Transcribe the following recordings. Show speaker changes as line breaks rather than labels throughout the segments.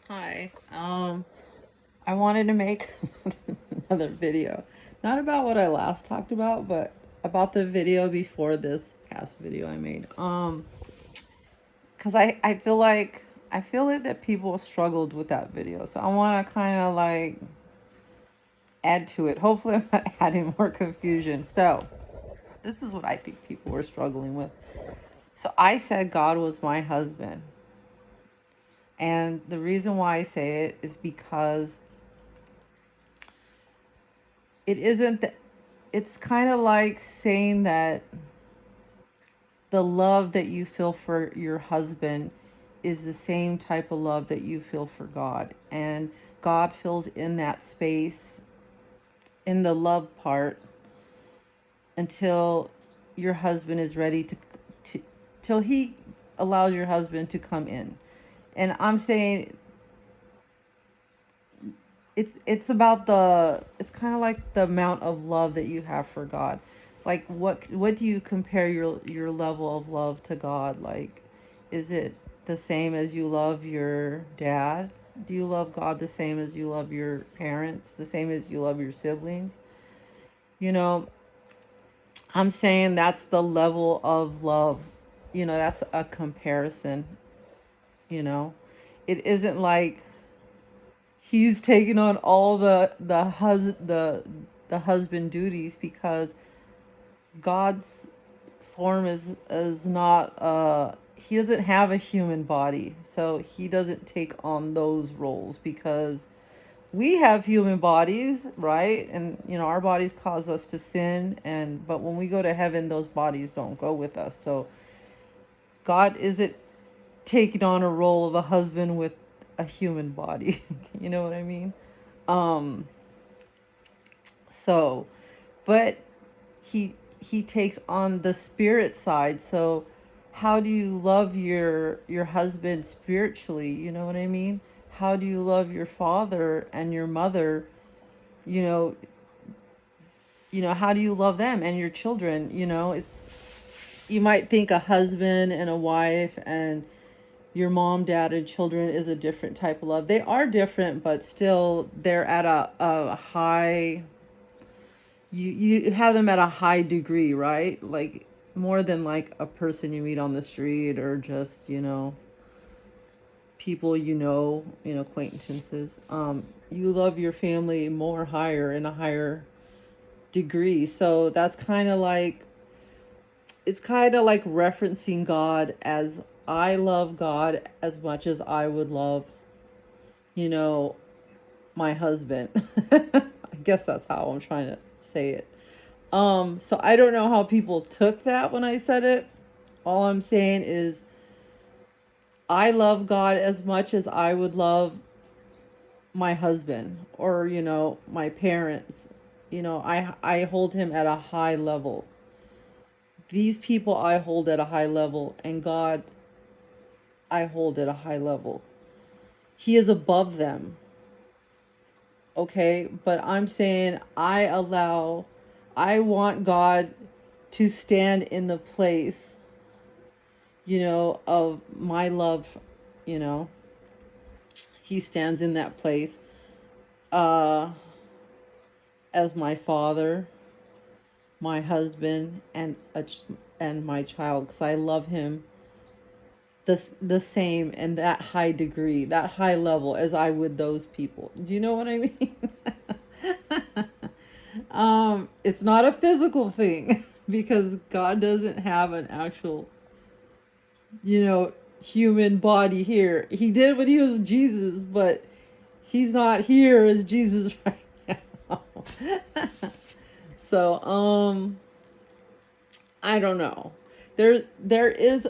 Hi. I wanted to make another video. Not about what I last talked about, but about the video before this past video I made. Cuz I feel like that people struggled with that video. So I want to kind of like add to it. Hopefully I'm not adding more confusion. So, this is what I think people were struggling with. So I said God was my husband. And the reason why I say it is because it isn't that it's kind of like saying that the love that you feel for your husband is the same type of love that you feel for God. And God fills in that space in the love part until your husband is ready to till he allows your husband to come in. And I'm saying it's about it's kind of like the amount of love that you have for God. Like what do you compare your level of love to God? Like, is it the same as you love your dad? Do you love God the same as you love your parents, the same as you love your siblings? You know, I'm saying that's the level of love. That's a comparison, you know. It isn't like he's taking on all the husband duties because God's form is not he doesn't have a human body, so he doesn't take on those roles because we have human bodies, right? And our bodies cause us to sin, and but when we go to heaven those bodies don't go with us. So God isn't taking on a role of a husband with a human body. You know what I mean? Um, so, but he takes on the spirit side. So, how do you love your husband spiritually? You know what I mean? How do you love your father and your mother? You know, how do you love them and your children? You might think a husband and a wife and your mom, dad, and children is a different type of love. They are different, but still they're at a high, you have them at a high degree, right? Like more than like a person you meet on the street or just, people acquaintances. You love your family more higher in a higher degree. So that's kind of like it's kind of like referencing God as I love God as much as I would love, you know, my husband. I guess that's how I'm trying to say it. So I don't know how people took that when I said it. All I'm saying is I love God as much as I would love my husband or, my parents. I hold him at a high level. These people I hold at a high level, and God I hold at a high level. He is above them. Okay, but I'm saying I want God to stand in the place, of my love, you know. He stands in that place uh as my father, my husband, and my child, cuz I love him the same and that high degree, that high level as I would those people. Do you know what I mean? It's not a physical thing because God doesn't have an actual, you know, human body here. He did when he was Jesus, but he's not here as Jesus right now. So, I don't know. There is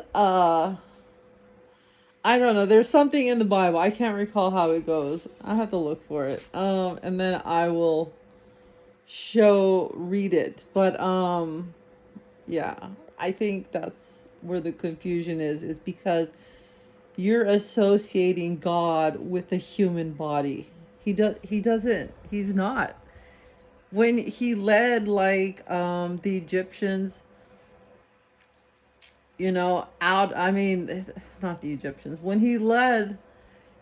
I don't know. There's something in the Bible. I can't recall how it goes. I have to look for it. And then I will read it. But yeah, I think that's where the confusion is because you're associating God with a human body. He doesn't. He's not. When he led like the Egyptians, out, I mean, it's not the Egyptians. When he led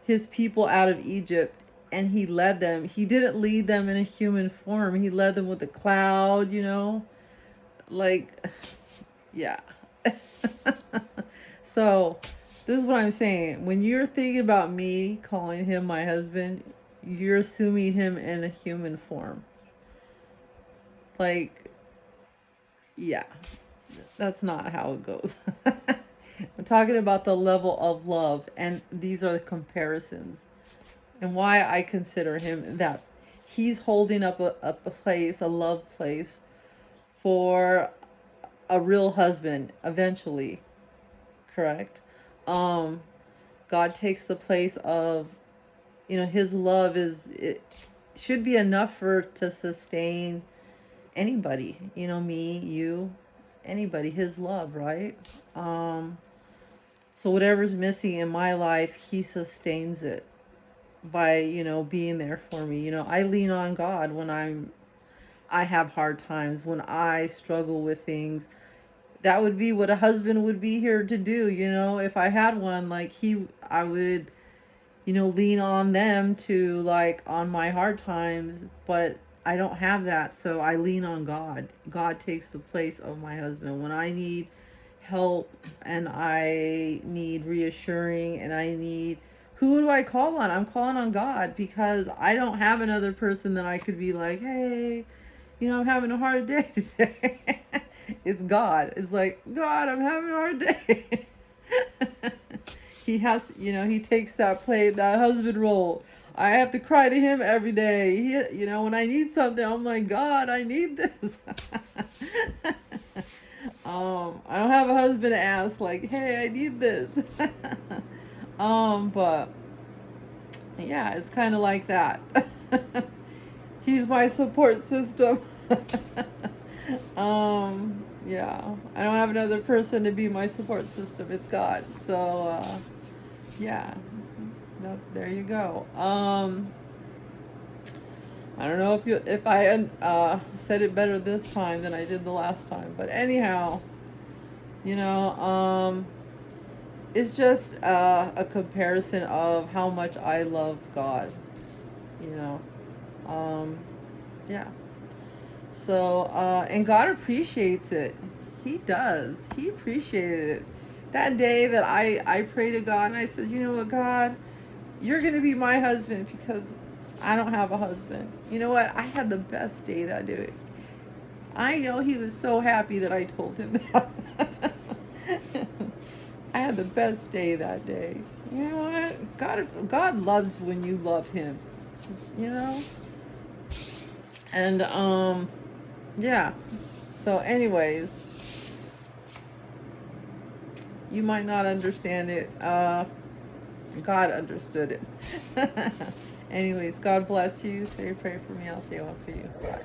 his people out of Egypt, and he led them. He didn't lead them in a human form. He led them with a cloud, like, yeah. So, this is what I'm saying. When you're thinking about me calling him my husband, you're assuming him in a human form. Like, yeah, that's not how it goes. I'm talking about the level of love, and these are the comparisons, and why I consider him that. He's holding up a place, a love place, for a real husband eventually, correct? Um, God takes the place of, his love it should be enough to sustain anybody, me, you, anybody, his love, right? So whatever's missing in my life, he sustains it by, being there for me. I lean on God when I have hard times, when I struggle with things. That would be what a husband would be here to do, if I had one. Like, I would, lean on them to, like, on my hard times, but I don't have that, so I lean on God. God takes the place of my husband when I need help, and I need reassuring, and I need, who do I call on? I'm calling on God, because I don't have another person that I could be like, hey, I'm having a hard day today. It's God. It's like, God, I'm having a hard day. He has, he takes that husband role. I have to cry to him every day. When I need something, I'm like, God, I need this. I don't have a husband to ask, like, hey, I need this. But yeah, it's kind of like that. He's my support system. Yeah, I don't have another person to be my support system. It's God. So, yeah, no, there you go. I don't know if I said it better this time than I did the last time, but anyhow, you know, um, it's just a comparison of how much I love God. You know, um, yeah. So, and God appreciates it. He does. He appreciated it. That day that I prayed to God and I said, you know what, God, you're going to be my husband because I don't have a husband. You know what? I had the best day that day. I know he was so happy that I told him that. I had the best day that day. You know what? God loves when you love him. You know? And yeah. So anyways, you might not understand it. God understood it. Anyways, God bless you. Say a prayer for me. I'll say one for you. Bye.